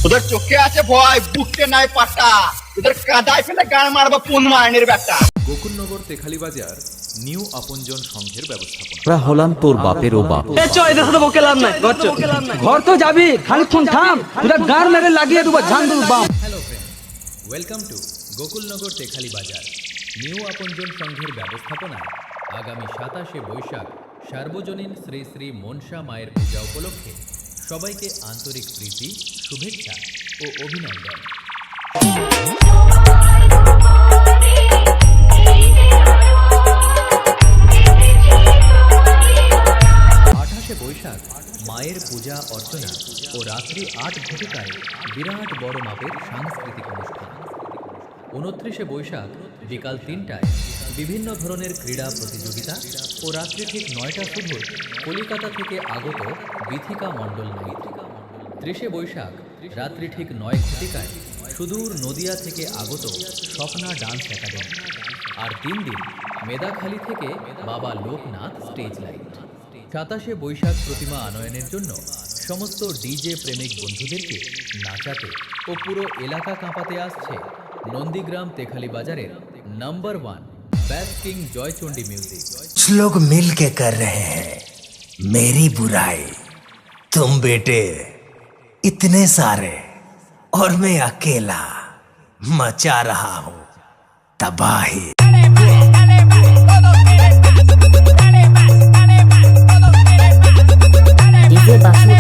ওদের চোখে আছে ভয়, বুককে নাই পাটা, ওদের কাদায় ফেলে গান মারবো কোন মায়নের ব্যাটা। গোকুলনগর তেখালীবাজার নিউ আপনজন সংঘের ব্যবস্থাপনা। আমরা হলাম তোর বাপেরও বাপ। ঘর তো যাবি, খানিক্ষণ থাম, তোরা গার মেরে লাগিয়ে দেবো ঝান্ডুর বাম। Hello friend, welcome to Gokulnagar Tekhalibazar new Apanjan সংঘের ব্যবস্থাপনায় আগামী 27শে বৈশাখ সার্বজনীন শ্রী শ্রী মনসা মায়ের পূজা উপলক্ষে সবাইকে আন্তরিক প্রীতি, শুভেচ্ছা ও অভিনন্দন। 28শে বৈশাখ মায়ের পূজা অর্চনা ও রাত্রি 8 ঘটিকায় বিরাট বড় মাপের সাংস্কৃতিক অনুষ্ঠান। 29শে বৈশাখ বিকাল 3টায় বিভিন্ন ধরনের ক্রীড়া প্রতিযোগিতা ও রাত্রি ঠিক 9টা শুভর কলিকাতা থেকে আগত বিথিকা মণ্ডল নাইট। 30শে বৈশাখ রাত্রি ঠিক 9 ঘটিকায় সুদূর নদিয়া থেকে আগত স্বপ্না ডান্স একাডেমি। আর 3 দিন মেদাখালী থেকে বাবা লোকনাথ স্টেজ লাইট। 27শে বৈশাখ প্রতিমা আনয়নের জন্য সমস্ত ডিজে প্রেমিক বন্ধুদেরকে নাচাতে ও পুরো এলাকা কাঁপাতে আসছে নন্দীগ্রাম তেখালীবাজারের number 1 best king Jaychandi music. कुछ लोग मिल के कर रहे हैं मेरी बुराई, तुम बेटे इतने सारे और मैं अकेला मचा रहा हूं तबाही। DJ Basu